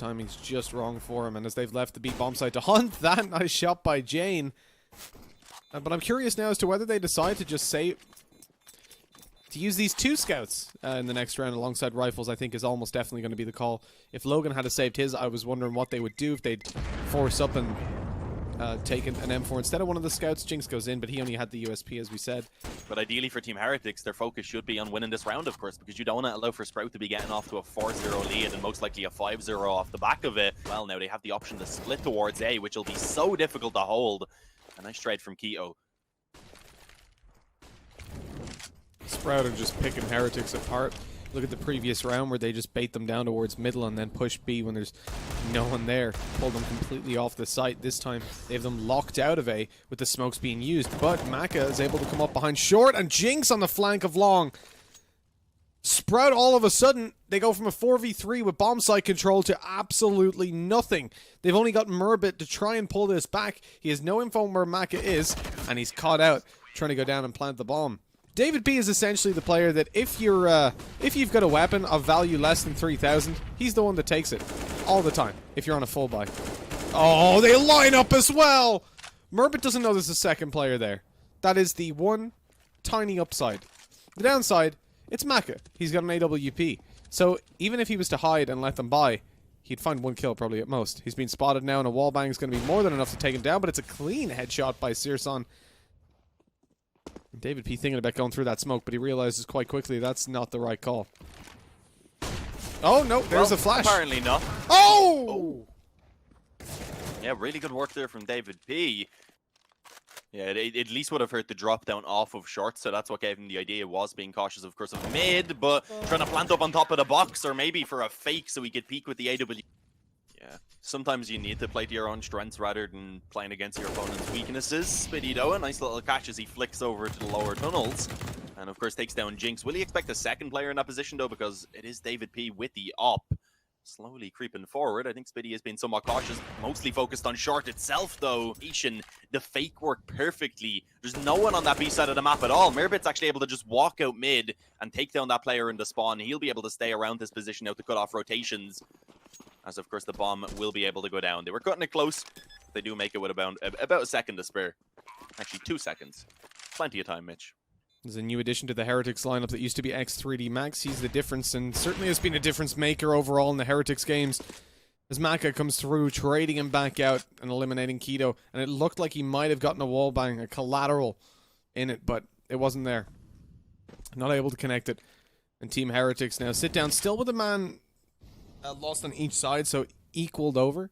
timing's just wrong for him, and as they've left the B bomb site to hunt, that nice shot by Jane. But I'm curious now as to whether they decide to just say to use these 2 scouts in the next round alongside rifles. I think is almost definitely going to be the call. If Logan had saved his, I was wondering what they would do if they'd force up and take an M4 instead of one of the scouts. Jinx goes in, but he only had the USP, as we said. But ideally for Team Heretics, their focus should be on winning this round, of course, because you don't want to allow for Sprout to be getting off to a 4-0 lead and most likely a 5-0 off the back of it. Well, now they have the option to split towards A, which will be so difficult to hold. A nice trade from Keto. Sprout are just picking Heretics apart. Look at the previous round where they just bait them down towards middle and then push B when there's no one there. Pull them completely off the site. This time they have them locked out of A with the smokes being used. But Maka is able to come up behind short and Jinx on the flank of long. Sprout all of a sudden, they go from a 4v3 with bomb site control to absolutely nothing. They've only got Murbit to try and pull this back. He has no info on where Maka is and he's caught out trying to go down and plant the bomb. David P is essentially the player that if you've got a weapon of value less than 3,000, he's the one that takes it all the time if you're on a full buy. Oh, they line up as well. Murbit doesn't know there's a second player there. That is the one tiny upside. The downside, it's Maka. He's got an AWP. So even if he was to hide and let them buy, he'd find 1 kill probably at most. He's been spotted now and a wallbang is going to be more than enough to take him down, but it's a clean headshot by Searson. David P thinking about going through that smoke, but he realizes quite quickly that's not the right call. Oh, no, there's a flash. Apparently not. Oh! Yeah, really good work there from David P. Yeah, it at least would have hurt the drop down off of short, so that's what gave him the idea. Was being cautious, of course, of mid, but trying to plant up on top of the box, or maybe for a fake so he could peek with the AW. Yeah, sometimes you need to play to your own strengths rather than playing against your opponent's weaknesses. Spidito, a nice little catch as he flicks over to the lower tunnels. And of course takes down Jinx. Will he expect a second player in that position though? Because it is David P with the op. Slowly creeping forward. I think Spiddy has been somewhat cautious. Mostly focused on short itself though. The fake worked perfectly. There's no one on that B side of the map at all. Murbit's actually able to just walk out mid and take down that player in the spawn. He'll be able to stay around this position now to cut off rotations. As of course the bomb will be able to go down. They were cutting it close. They do make it with about a second to spare. Actually 2 seconds. Plenty of time, Mitch. There's a new addition to the Heretics lineup that used to be X3D Max. He's the difference and certainly has been a difference maker overall in the Heretics games. As Maka comes through, trading him back out and eliminating Keto. And it looked like he might have gotten a wallbang, a collateral in it, but it wasn't there. Not able to connect it. And Team Heretics now sit down still with a man lost on each side, so equaled over.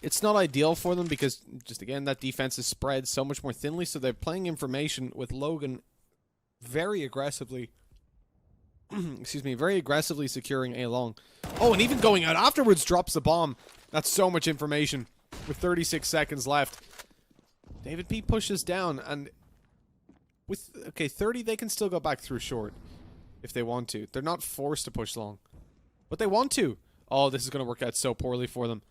It's not ideal for them because, just again, that defense is spread so much more thinly, so they're playing information with Logan very aggressively. Excuse me, very aggressively securing A long. Oh, and even going out afterwards drops the bomb. That's so much information with 36 seconds left. David P pushes down, and with, okay, 30, they can still go back through short if they want to. They're not forced to push long, but they want to. Oh, this is going to work out so poorly for them.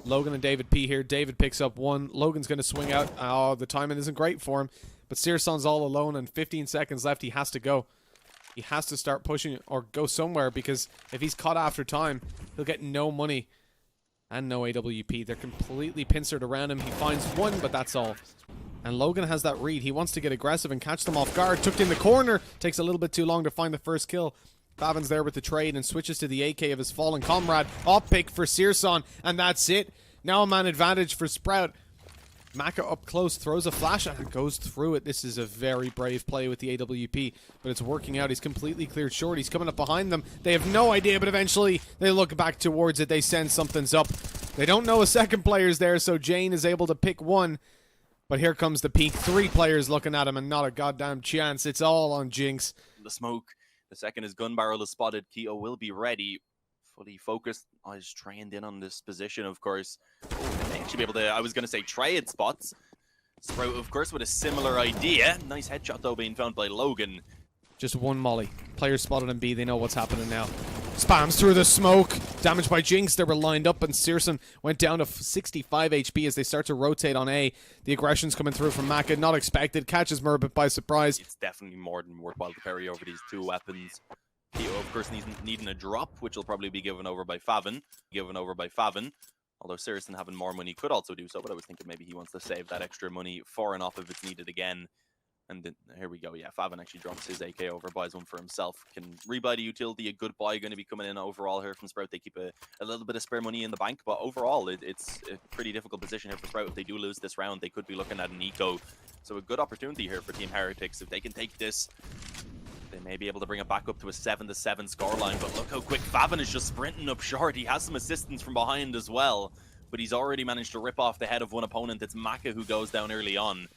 Logan and David P here. David picks up one. Logan's going to swing out. Oh, the timing isn't great for him. But Searson's all alone and 15 seconds left. He has to go. He has to start pushing or go somewhere because if he's caught after time, he'll get no money and no AWP. They're completely pincered around him. He finds one, but that's all. And Logan has that read. He wants to get aggressive and catch them off guard. Tucked in the corner. Takes a little bit too long to find the first kill. Favin's there with the trade and switches to the AK of his fallen comrade. Up pick for Searson, and that's it. Now a man advantage for Sprout. Maka up close, throws a flash and goes through it. This is a very brave play with the AWP, but it's working out. He's completely cleared short. He's coming up behind them. They have no idea, but eventually they look back towards it. They sense something's up. They don't know a second player's there, so Jane is able to pick one. But here comes the peak. 3 players looking at him and not a goddamn chance. It's all on Jinx. The smoke. The second his gun barrel is spotted, Keto will be ready. Fully focused. He's trained in on this position, of course. Oh, they may actually be able to, I was going to say, trade spots. Sprout, of course, with a similar idea. Nice headshot, though, being found by Logan. Just one molly. Players spotted in B. They know what's happening now. Spams through the smoke. Damaged by Jinx. They were lined up, and Searson went down to 65 HP as they start to rotate on A. The aggression's coming through from Maka. Not expected. Catches Murbit by surprise. It's definitely more than worthwhile to parry over these 2 weapons. Keto, of course, needing a drop, which will probably be given over by Favin. Although Saracen having more money could also do so, but I was thinking maybe he wants to save that extra money for and off if it's needed again. And then, here we go. Yeah, Favin actually drops his AK over, buys one for himself. Can rebuy the utility. A good buy going to be coming in overall here from Sprout. They keep a little bit of spare money in the bank, but overall, it's a pretty difficult position here for Sprout. If they do lose this round, they could be looking at an eco. So a good opportunity here for Team Heretics. If they can take this, they may be able to bring it back up to a 7-7 scoreline. But look how quick Favin is just sprinting up short. He has some assistance from behind as well, but he's already managed to rip off the head of one opponent. It's Maka who goes down early on.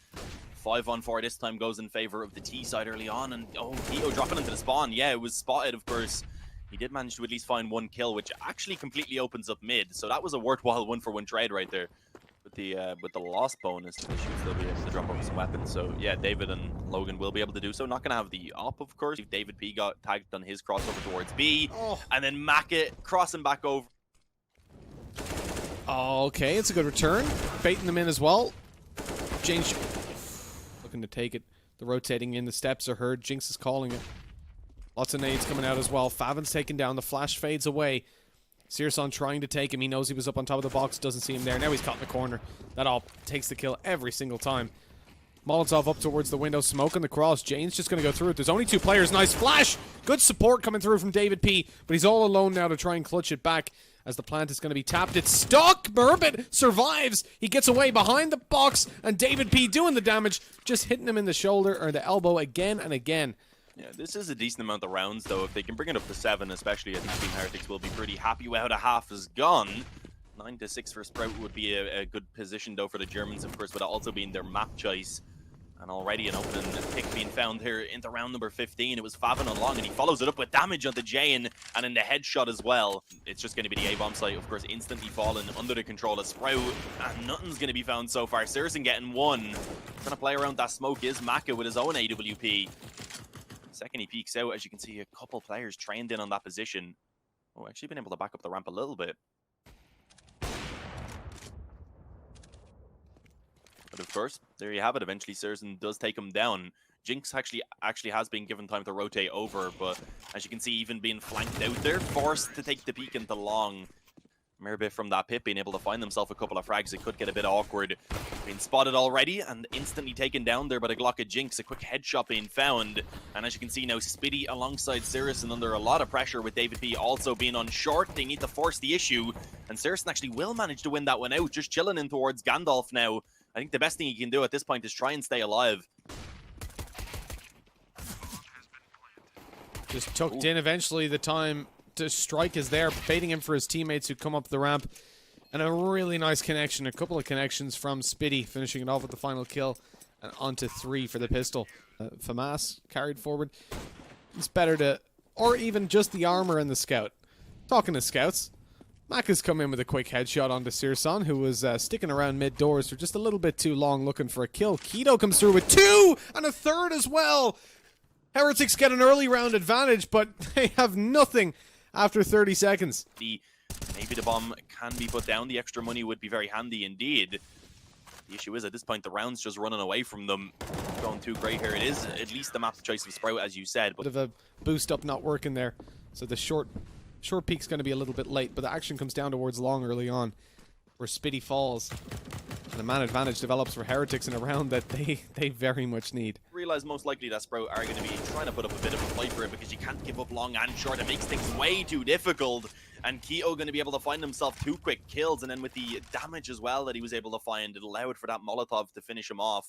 5-on-4 this time goes in favor of the T side early on, and oh, Keto dropping into the spawn. Yeah, it was spotted, of course. He did manage to at least find one kill, which actually completely opens up mid. So that was a worthwhile one-for-one trade right there. With the loss bonus, they should still be able to drop over some weapons. So yeah, David and Logan will be able to do so. Not going to have the op, of course. David P got tagged on his crossover towards B, and then Maka crossing back over. Okay, it's a good return. Baiting them in as well. Jinx looking to take it. The rotating in, the steps are heard. Jinx is calling it. Lots of nades coming out as well. Favin's taken down. The flash fades away. Searson trying to take him. He knows he was up on top of the box. Doesn't see him there. Now he's caught in the corner. That all takes the kill every single time. Molotov up towards the window. Smoking the cross. Jane's just going to go through it. There's only two players. Nice flash. Good support coming through from David P. But he's all alone now to try and clutch it back as the plant is going to be tapped. It's stuck. Murbit survives. He gets away behind the box. And David P doing the damage. Just hitting him in the shoulder or the elbow again and again. Yeah, this is a decent amount of rounds, though. If they can bring it up to 7, especially, I think Team Heretics will be pretty happy with how the half is gone. 9-6 for Sprout would be a good position, though, for the Germans, of course, but also being their map choice. And already an opening pick being found here into round number 15. It was Favin on long, and he follows it up with damage on the Jane and in the headshot as well. It's just going to be the A-bomb site, of course, instantly falling under the control of Sprout, and nothing's going to be found so far. Saracen getting one. Trying to play around that smoke is Maka with his own AWP. Second he peeks out, as you can see, a couple players trained in on that position. Oh, actually been able to back up the ramp a little bit. But of course, there you have it. Eventually, Saracen does take him down. Jinx actually has been given time to rotate over, but as you can see, even being flanked out there, forced to take the peek into long. Murbit from that pit being able to find himself a couple of frags. It could get a bit awkward. Being spotted already and instantly taken down there by the Glock of Jinx. A quick headshot being found. And as you can see now, Spitty alongside Saracen under a lot of pressure with David P also being on short. They need to force the issue. And Saracen actually will manage to win that one out. Just chilling in towards Gandalf now. I think the best thing he can do at this point is try and stay alive. Just tucked in eventually. The time to strike is there, baiting him for his teammates who come up the ramp. And a really nice connection, a couple of connections from Spitty, finishing it off with the final kill. And onto 3 for the pistol. Famas carried forward. It's better to, or even just the armor and the scout. Talking to scouts, Mac has come in with a quick headshot onto Searson, who was sticking around mid-doors for just a little bit too long looking for a kill. Keto comes through with 2 and a third as well. Heretics get an early round advantage, but they have nothing after 30 seconds. Maybe the bomb can be put down. The extra money would be very handy indeed. The issue is, at this point, the round's just running away from them. Going too great here. It is at least the map choice of Sprout, as you said. But bit of a boost up not working there. So the short peek's going to be a little bit late, but the action comes down towards long early on, where Spitty falls. And the man advantage develops for Heretics in a round that they very much need. Realize most likely that Sprout are going to be trying to put up a bit of a fight for it, because you can't give up long and short. It makes things way too difficult. And Keto going to be able to find himself 2 quick kills, and then with the damage as well that he was able to find, it allowed for that Molotov to finish him off.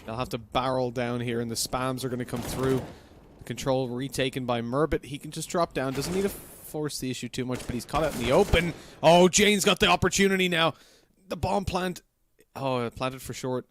They'll have to barrel down here, and the spams are going to come through. The control retaken by Murbit. He can just drop down. Doesn't need to force the issue too much, but he's caught out in the open. Oh, Jane's got the opportunity now. The bomb plant. Oh, planted for short.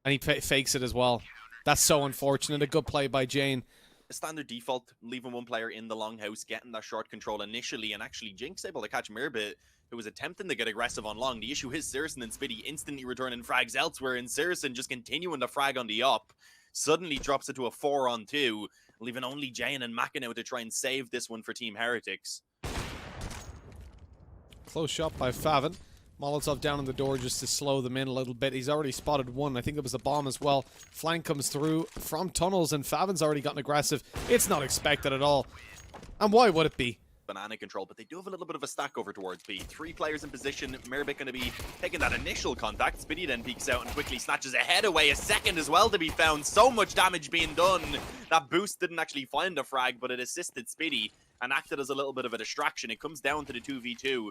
And he fakes it as well. That's so unfortunate. A good play by Jane. A standard default, leaving one player in the longhouse, getting that short control initially, and actually Jinx able to catch Murbit, who was attempting to get aggressive on long. The issue is Saracen and Spitty instantly returning frags elsewhere, and Saracen just continuing to frag on the up. Suddenly drops it to a 4-on-2, leaving only Jane and Maka now to try and save this one for Team Heretics. Close shot by Favin. Molotov down on the door just to slow them in a little bit. He's already spotted one. I think it was a bomb as well. Flank comes through from tunnels, and Favin's already gotten aggressive. It's not expected at all. And why would it be? Banana control, but they do have a little bit of a stack over towards B. 3 players in position. Merbit going to be taking that initial contact. Spitty then peeks out and quickly snatches a head away. A second as well to be found. So much damage being done. That boost didn't actually find a frag, but it assisted Spitty and acted as a little bit of a distraction. It comes down to the 2v2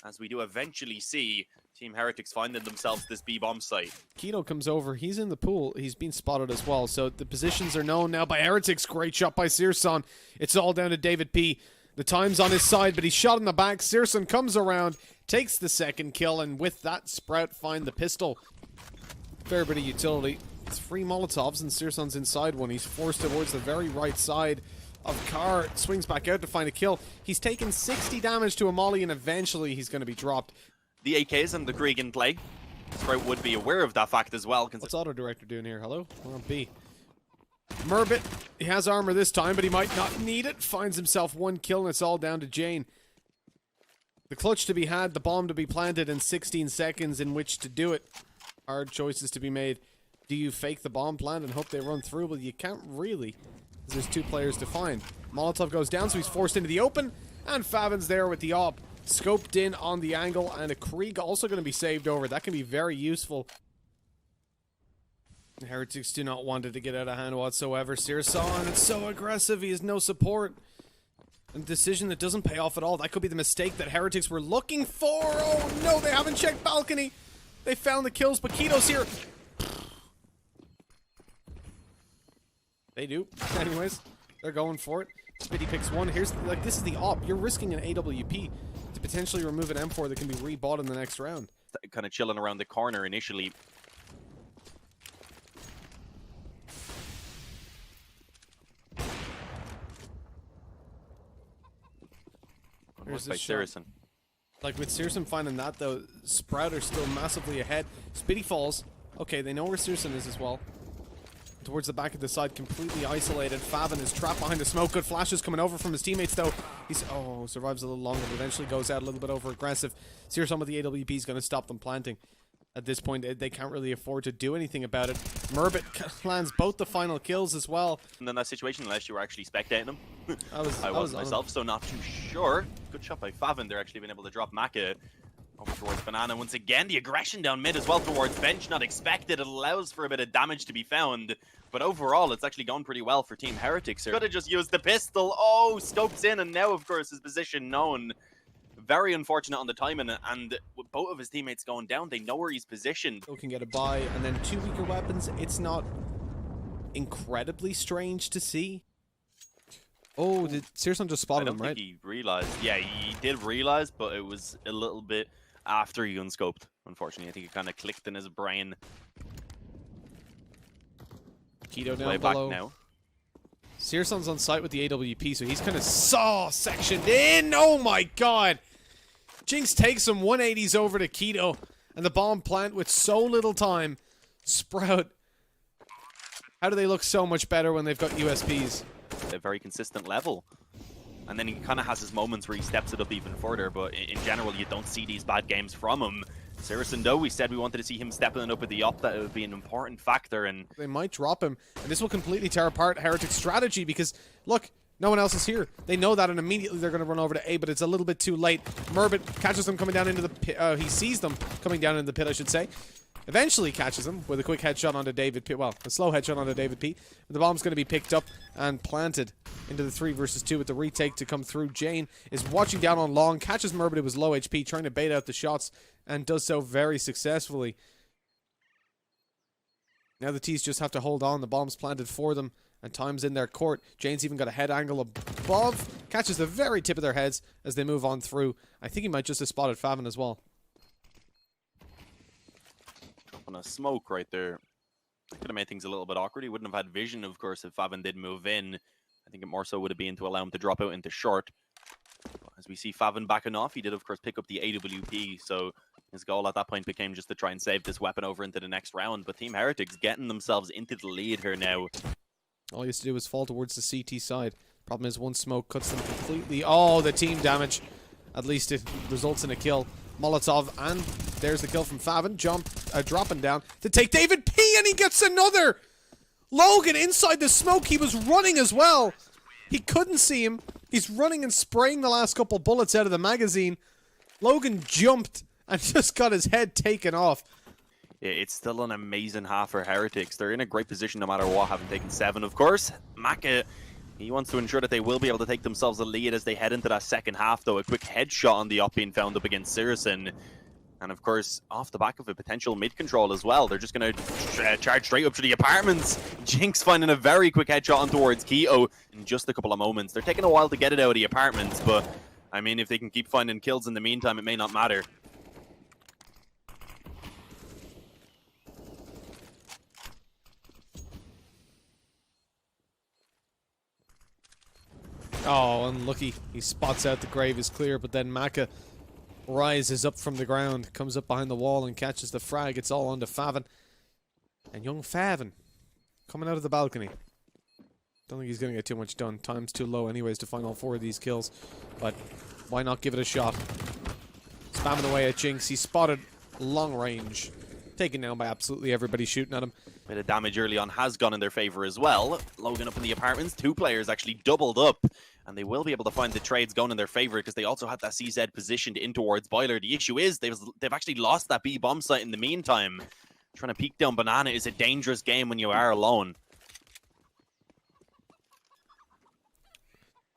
as we do eventually see Team Heretics finding themselves this B-bomb site. Keto comes over. He's in the pool. He's been spotted as well. So the positions are known now by Heretics. Great shot by Searson. It's all down to David P. The time's on his side, but he's shot in the back. Searson comes around, takes the second kill, and with that, Sprout find the pistol. Fair bit of utility. 3 Molotovs, and Searson's inside one. He's forced towards the very right side of Carr. Swings back out to find a kill. He's taken 60 damage to a molly, and eventually he's going to be dropped. The AKs and the Krieg in play. Sprout would be aware of that fact as well. What's Auto Director doing here? Hello? We're on B. Merbit, he has armor this time, but he might not need it. Finds himself 1 kill, and it's all down to Jane. The clutch to be had, the bomb to be planted, and 16 seconds in which to do it. Hard choices to be made. Do you fake the bomb plant and hope they run through? Well, you can't really, because there's 2 players to find. Molotov goes down, so he's forced into the open, and Favin's there with the op. Scoped in on the angle, and a Krieg also going to be saved over. That can be very useful. The Heretics do not want it to get out of hand whatsoever. Searson, it's so aggressive. He has no support. A decision that doesn't pay off at all. That could be the mistake that Heretics were looking for. Oh no, they haven't checked balcony. They found the kills, but Keto's here. They do. Anyways, they're going for it. Spitty picks one. Here's, like, this is the op. You're risking an AWP to potentially remove an M4 that can be rebought in the next round. Kind of chilling around the corner initially. Here's by this shot. Searson. Like, with Searson finding that, though, Sprout are still massively ahead. Spitty falls. Okay, they know where Searson is as well. Towards the back of the side, completely isolated. Favin is trapped behind the smoke. Good flashes coming over from his teammates, though. He's, oh, survives a little longer, but eventually goes out a little bit over aggressive. Searson with the AWP is going to stop them planting. At this point, they can't really afford to do anything about it. Merbit lands both the final kills as well. And in that situation, unless you were actually spectating them. I was was myself, so not too sure. Good shot by Favin. They're actually been able to drop Maka over towards Banana. Once again, the aggression down mid as well towards Bench. Not expected. It allows for a bit of damage to be found. But overall, it's actually gone pretty well for Team Heretics here. Could have just used the pistol. Oh, scopes in, and now, of course, his position known. Very unfortunate on the timing, and with both of his teammates going down, they know where he's positioned. Can get a buy, and then 2 weaker weapons. It's not incredibly strange to see. Oh, did Searson just spot him, right? I don't think he realized. Yeah, he did realize, but it was a little bit after he unscoped, unfortunately. I think it kind of clicked in his brain. Keto down Way below. back now. Searson's on site with the AWP, so he's kind of sectioned in. Oh my god! Jinx takes him 180s over to Keto, and the bomb plant with so little time. Sprout. How do they look so much better when they've got USPs? A very consistent level. And then he kind of has his moments where he steps it up even further, but in general, you don't see these bad games from him. Searson, though, we said we wanted to see him stepping up at the op. That would be an important factor, and they might drop him, and this will completely tear apart Heretics' strategy because, look, no one else is here. They know that, and immediately they're going to run over to A, but it's a little bit too late. Merbit catches them coming down into the pit. He sees them coming down into the pit, I should say. Eventually catches them with a quick headshot onto David P. Well, a slow headshot onto David P. The bomb's going to be picked up and planted into the 3 versus 2 with the retake to come through. Jane is watching down on long, catches Merbit. It was low HP, trying to bait out the shots, and does so very successfully. Now the T's just have to hold on. The bomb's planted for them, and time's in their court. Jane's even got a head angle above. Catches the very tip of their heads as they move on through. I think he might just have spotted Favin as well. on a smoke right there. Could have made things a little bit awkward. He wouldn't have had vision, of course, if Favin did move in. I think it more so would have been to allow him to drop out into short. As we see Favin backing off, he did, of course, pick up the AWP, so his goal at that point became just to try and save this weapon over into the next round. But Team Heretics getting themselves into the lead here now. All he has to do is fall towards the CT side. Problem is, one smoke cuts them completely. Oh, the team damage. At least it results in a kill. Molotov, and there's the kill from Favin. Dropping down to take David P, and he gets another! Logan inside the smoke, he was running as well. He couldn't see him. He's running and spraying the last couple bullets out of the magazine. Logan jumped and just got his head taken off. It's still an amazing half for Heretics. They're in a great position no matter what, having taken 7, of course. Maka, he wants to ensure that they will be able to take themselves a lead as they head into that second half, though. A quick headshot on the op being found up against Sirison. And of course, off the back of a potential mid-control as well, they're just going to charge straight up to the apartments. Jinx finding a very quick headshot on towards Keto in just a couple of moments. They're taking a while to get it out of the apartments, but I mean, if they can keep finding kills in the meantime, it may not matter. Oh, unlucky. He spots out the grave is clear, but then Maka rises up from the ground, comes up behind the wall and catches the frag. It's all onto Favin. And young Favin coming out of the balcony. Don't think he's going to get too much done. Time's too low anyways to find all 4 of these kills. But why not give it a shot? Spamming away at Jinx. He's spotted long range. Taken down by absolutely everybody shooting at him. Bit of damage early on has gone in their favor as well. Logan up in the apartments. 2 players actually doubled up. And they will be able to find the trades going in their favor because they also had that CZ positioned in towards Boiler. The issue is they've actually lost that B bomb site in the meantime. Trying to peek down Banana is a dangerous game when you are alone.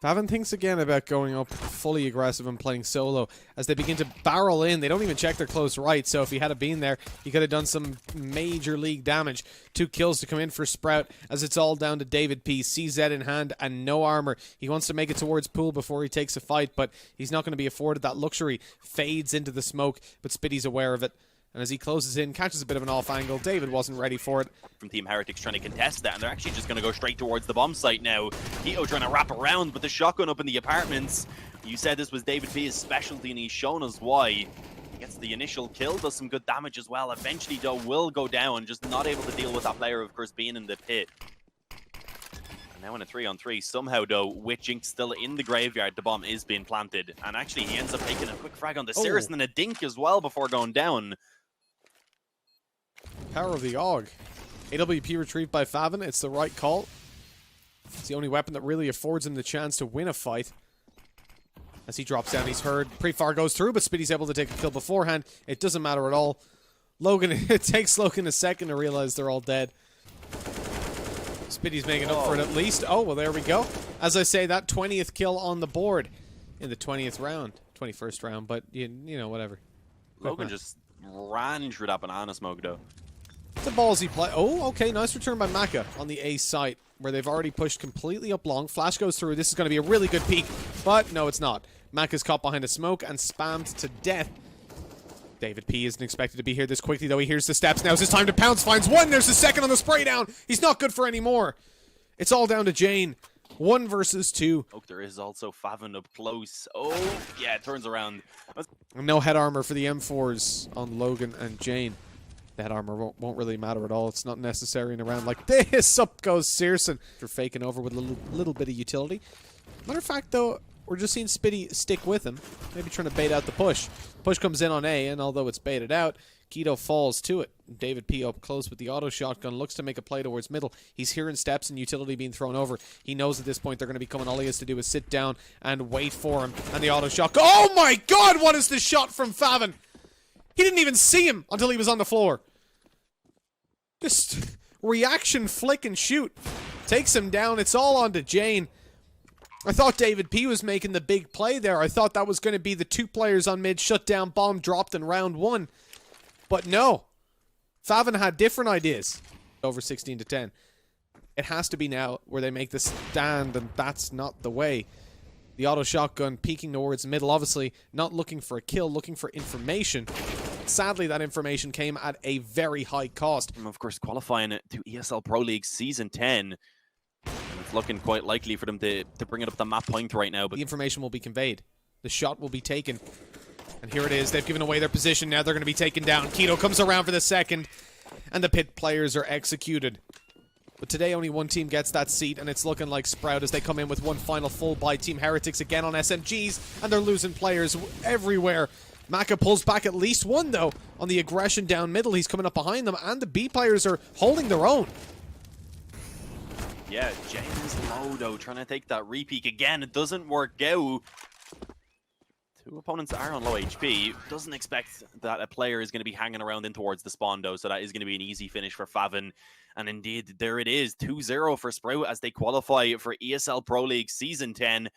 Favin thinks again about going up fully aggressive and playing solo. As they begin to barrel in, they don't even check their close right, so if he had been there, he could have done some major league damage. 2 kills to come in for Sprout, as it's all down to David P. CZ in hand and no armor. He wants to make it towards Pool before he takes a fight, but he's not going to be afforded that luxury. Fades into the smoke, but Spitty's aware of it. And as he closes in, catches a bit of an off angle. David wasn't ready for it. From Team Heretics trying to contest that, and they're actually just going to go straight towards the bomb site now. Keto trying to wrap around, but the shotgun up in the apartments. You said this was David P's specialty, and he's shown us why. He gets the initial kill, does some good damage as well. Eventually, though, will go down, just not able to deal with that player, of course, being in the pit. And now in a 3-on-3, somehow, though, with Jinx still in the graveyard, the bomb is being planted. And actually, he ends up taking a quick frag on the Cirrus and then a dink as well before going down. Power of the AUG. AWP retrieved by Favin. It's the right call. It's the only weapon that really affords him the chance to win a fight. As he drops down, he's heard. Pre-fire goes through, but Spitty's able to take a kill beforehand. It doesn't matter at all. Logan, it takes Logan a second to realize they're all dead. Spitty's making up for it at least. Oh, well, there we go. As I say, that 20th kill on the board in the 20th round. 21st round, but, you know, whatever. Logan just ran through that banana smoke, though. It's a ballsy play. Oh, okay, nice return by Maka on the A site, where they've already pushed completely up long. Flash goes through. This is going to be a really good peek, but no, it's not. Maka's caught behind a smoke and spammed to death. David P isn't expected to be here this quickly, though. He hears the steps. Now's his time to pounce. Finds 1. There's the second on the spray down. He's not good for any more. It's all down to Jane. 1 versus 2. Oh, there is also Favin up close. Oh, yeah, it turns around. No head armor for the M4s on Logan and Jane. The head armor won't really matter at all. It's not necessary in a round like this. Up goes Searson. They're faking over with a little bit of utility. Matter of fact, though, we're just seeing Spitty stick with him. Maybe trying to bait out the push. Push comes in on A, and although it's baited out, Keto falls to it. David P up close with the auto shotgun. Looks to make a play towards middle. He's hearing steps and utility being thrown over. He knows at this point they're going to be coming. All he has to do is sit down and wait for him. And the auto shotgun. Oh my god, what is this shot from Favin? He didn't even see him until he was on the floor. Just reaction, flick, and shoot. Takes him down. It's all on to Jane. I thought David P was making the big play there. I thought that was going to be the 2 players on mid, shut down, bomb dropped in round 1. But no. Favin had different ideas. Over 16-10. It has to be now where they make the stand, and that's not the way. The auto shotgun peeking towards middle, obviously not looking for a kill, looking for information. Sadly, that information came at a very high cost. And of course, qualifying it to ESL Pro League Season 10. And it's looking quite likely for them to bring it up the map point right now. But the information will be conveyed. The shot will be taken. And here it is. They've given away their position. Now they're going to be taken down. Keto comes around for the second. And the pit players are executed. But today only one team gets that seat, and it's looking like Sprout as they come in with one final full buy. Team Heretics again on SMGs, and they're losing players everywhere. Maka pulls back at least one, though, on the aggression down middle. He's coming up behind them, and the B players are holding their own. Yeah, James low, though, trying to take that repeat again. It doesn't work out. Two opponents are on low HP. Doesn't expect that a player is going to be hanging around in towards the spawn, though, so that is going to be an easy finish for Favin. And indeed, there it is, 2-0 for Sprout as they qualify for ESL Pro League Season 10.